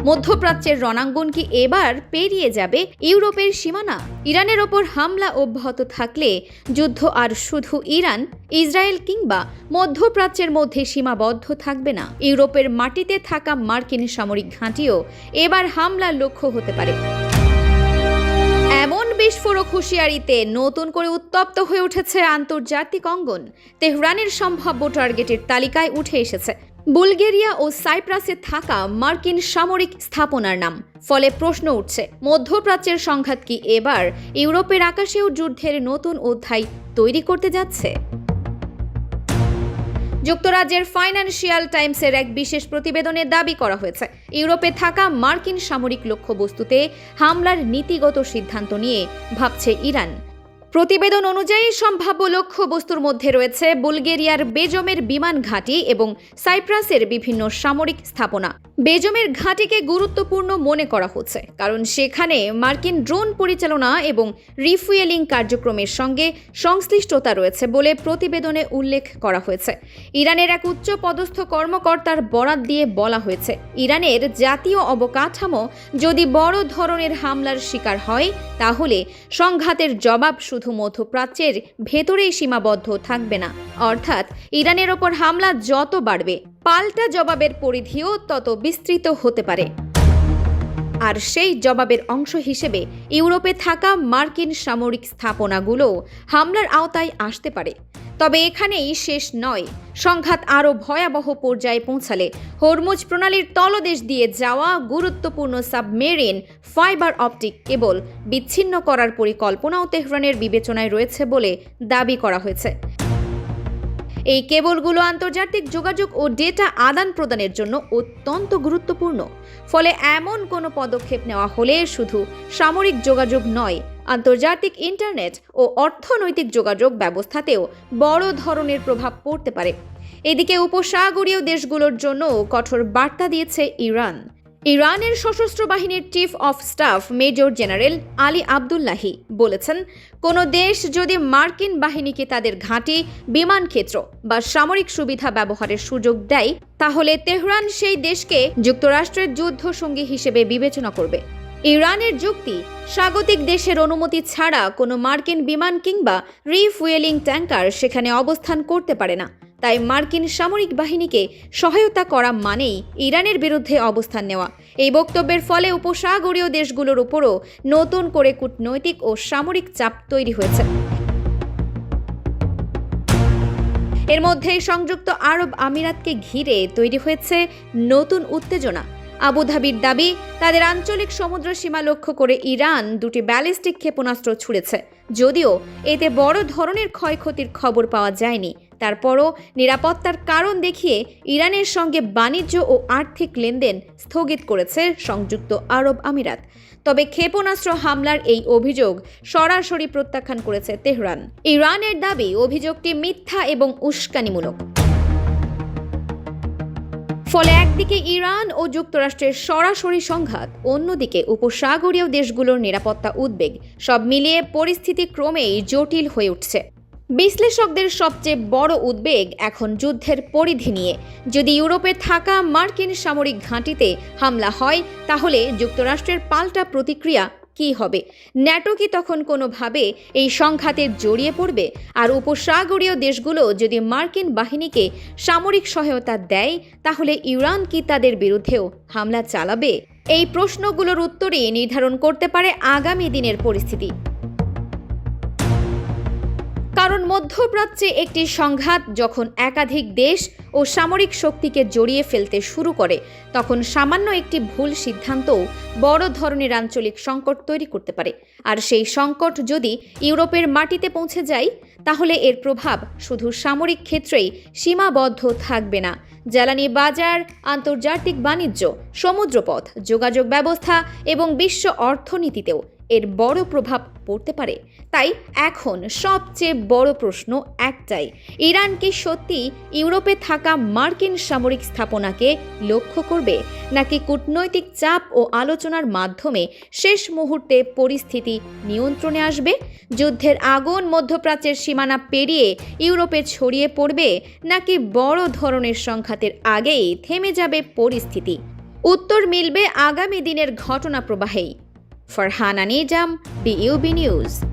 মধ্যপ্রাচ্যের রণাঙ্গন কি এবার পেরিয়ে যাবে ইউরোপের সীমানা? ইরানের ওপর হামলা অব্যাহত থাকলে যুদ্ধ আর শুধু ইরান, ইসরায়েল কিংবা মধ্যপ্রাচ্যের মধ্যে সীমাবদ্ধ থাকবে না। ইউরোপের মাটিতে থাকা মার্কিন সামরিক ঘাঁটিও এবার হামলার লক্ষ্য হতে পারে। এমন বিস্ফোরক হুঁশিয়ারিতে নতুন করে উত্তপ্ত হয়ে উঠেছে আন্তর্জাতিক অঙ্গন। তেহরানের সম্ভাব্য টার্গেটের তালিকায় উঠে এসেছে বুলগেরিয়া ও সাইপ্রাসে থাকা মার্কিন সামরিক স্থাপনার নাম। ফলে প্রশ্ন উঠছে, মধ্যপ্রাচ্যের সংঘাত কি এবার ইউরোপের আকাশেও যুদ্ধের নতুন অধ্যায় তৈরি করতে যাচ্ছে? যুক্তরাজ্যের ফাইন্যান্সিয়াল টাইমসের এক বিশেষ প্রতিবেদনে দাবি করা হয়েছে, ইউরোপে থাকা মার্কিন সামরিক লক্ষ্যবস্তুতে হামলার নীতিগত সিদ্ধান্ত নিয়ে ভাবছে ইরান। প্রতিবেদন অনুযায়ী সম্ভাব্য লক্ষ্যবস্তুর মধ্যে রয়েছে বুলগেরিয়ার বেজমের বিমান ঘাঁটি এবং সাইপ্রাসের বিভিন্ন সামরিক স্থাপনা। বেজমের ঘাঁটিকে গুরুত্বপূর্ণ মনে করা হচ্ছে কারণ সেখানে মার্কিন ড্রোন পরিচালনা এবং রিফুয়েলিং কার্যক্রমের সঙ্গে সংশ্লিষ্টতা রয়েছে বলে প্রতিবেদনে উল্লেখ করা হয়েছে। ইরানের এক উচ্চ পদস্থ কর্মকর্তার বরাত দিয়ে বলা হয়েছে, ইরানের জাতীয় অবকাঠামো যদি বড় ধরনের হামলার শিকার হয় তাহলে সংঘাতের জবাব শুধু মধ্যপ্রাচ্যের ভেতরেই সীমাবদ্ধ থাকবে না, অর্থাৎ ইরানের ওপর হামলা যত বাড়বে পাল্টা জবাবের পরিধিও তত বিস্তৃত হতে পারে। আর সেই জবাবের অংশ হিসেবে ইউরোপে থাকা মার্কিন সামরিক স্থাপনাগুলো হামলার আওতায় আসতে পারে। তবে এখানেই শেষ নয়। সংঘাত আরও ভয়াবহ পর্যায়ে পৌঁছালে হরমুজ প্রণালীর তলদেশ দিয়ে যাওয়া গুরুত্বপূর্ণ সাবমেরিন ফাইবার অপটিক কেবল বিচ্ছিন্ন করার পরিকল্পনাও তেহরানের বিবেচনায় রয়েছে বলে দাবি করা হয়েছে। এই কেবলগুলো আন্তর্জাতিক যোগাযোগ ও ডেটা আদান প্রদানের জন্য অত্যন্ত গুরুত্বপূর্ণ। ফলে এমন কোনো পদক্ষেপ নেওয়া হলে শুধু সামরিক যোগাযোগ নয়, আন্তর্জাতিক ইন্টারনেট ও অর্থনৈতিক যোগাযোগ ব্যবস্থাতেও বড় ধরনের প্রভাব পড়তে পারে। এদিকে উপসাগরীয় দেশগুলোর জন্য কঠোর বার্তা দিয়েছে ইরান। ইরানের সশস্ত্র বাহিনীর chief of staff major general Ali Abdollahi বলেছেন, কোনো দেশ যদি মার্কিন বাহিনীকে তাদের ঘাঁটি, বিমান ক্ষেত্র বা সামরিক সুবিধা ব্যবহারের সুযোগ দেয় তাহলে তেহরান সেই দেশকে যুক্তরাষ্ট্রের যুদ্ধ সঙ্গী হিসেবে বিবেচনা করবে। ইরানের যুক্তি, স্বাগতিক দেশের অনুমতি ছাড়া কোনো মার্কিন বিমান কিংবা রিফুয়েলিং ট্যাঙ্কার সেখানে অবস্থান করতে পারে না। তাই মার্কিন সামরিক বাহিনীকে সহায়তা করা মানেই ইরানের বিরুদ্ধে অবস্থান নেওয়া। এই বক্তব্যের ফলে উপসাগরীয় দেশগুলোর উপরও নতুন করে কূটনৈতিক ও সামরিক চাপ তৈরি হয়েছে। এর মধ্যেই সংযুক্ত আরব আমিরাতকে ঘিরে তৈরি হয়েছে নতুন উত্তেজনা। আবুধাবির দাবি, তাদের আঞ্চলিক সমুদ্র সীমা লক্ষ্য করে ইরান দুটি ব্যালিস্টিক ক্ষেপণাস্ত্র ছুড়েছে। যদিও এতে বড় ধরনের ক্ষয়ক্ষতির খবর পাওয়া যায়নি, তারপরও নিরাপত্তার কারণ দেখিয়ে ইরানের সঙ্গে বাণিজ্য ও আর্থিক লেনদেন স্থগিত করেছে সংযুক্ত আরব আমিরাত। তবে ক্ষেপণাস্ত্র হামলার এই অভিযোগ সরাসরি প্রত্যাখ্যান করেছে তেহরান। ইরানের দাবি, অভিযোগটি মিথ্যা এবং উস্কানিমূলক। ফলে একদিকে ইরান ও যুক্তরাষ্ট্রের সরাসরি সংঘাত, অন্যদিকে উপসাগরীয় দেশগুলোর নিরাপত্তা উদ্বেগ, সব মিলিয়ে পরিস্থিতি ক্রমেই জটিল হয়ে উঠছে। বিশ্লেষকদের সবচেয়ে বড় উদ্বেগ এখন যুদ্ধের পরিধি নিয়ে। যদি ইউরোপে থাকা মার্কিন সামরিক ঘাঁটিতে হামলা হয় তাহলে যুক্তরাষ্ট্রের পাল্টা প্রতিক্রিয়া কি হবে? ন্যাটো কি তখন কোনোভাবে এই সংঘাতে জড়িয়ে পড়বে? আর উপসাগরীয় দেশগুলো যদি মার্কিন বাহিনীকে সামরিক সহায়তা দেয় তাহলে ইরান কি তাদের বিরুদ্ধেও হামলা চালাবে? এই প্রশ্নগুলোর উত্তরই নির্ধারণ করতে পারে আগামী দিনের পরিস্থিতি। কারণ মধ্যপ্রাচ্যে একটি সংঘাত যখন একাধিক দেশ ও সামরিক শক্তিকে জড়িয়ে ফেলতে শুরু করে তখন সামান্য একটি ভুল সিদ্ধান্তও বড় ধরনের আঞ্চলিক সংকট তৈরি করতে পারে। আর সেই সংকট যদি ইউরোপের মাটিতে পৌঁছে যায় তাহলে এর প্রভাব শুধু সামরিক ক্ষেত্রেই সীমাবদ্ধ থাকবে না। জ্বালানি বাজার, আন্তর্জাতিক বাণিজ্য, সমুদ্রপথ, যোগাযোগ ব্যবস্থা এবং বিশ্ব অর্থনীতিতেও এর বড় প্রভাব পড়তে পারে। তাই এখন সবচেয়ে বড় প্রশ্ন একটাই, ইরান কি সত্যি ইউরোপে থাকা মার্কিন সামরিক স্থাপনাকে লক্ষ্য করবে নাকি কূটনৈতিক চাপ ও আলোচনার মাধ্যমে শেষ মুহূর্তে পরিস্থিতি নিয়ন্ত্রণে আসবে? যুদ্ধের আগুন মধ্যপ্রাচ্যের সীমানা পেরিয়ে ইউরোপে ছড়িয়ে পড়বে নাকি বড় ধরনের সংঘাতের আগেই থেমে যাবে পরিস্থিতি? উত্তর মিলবে আগামী দিনের ঘটনা প্রবাহেই। Farhana Nizam, DUB news.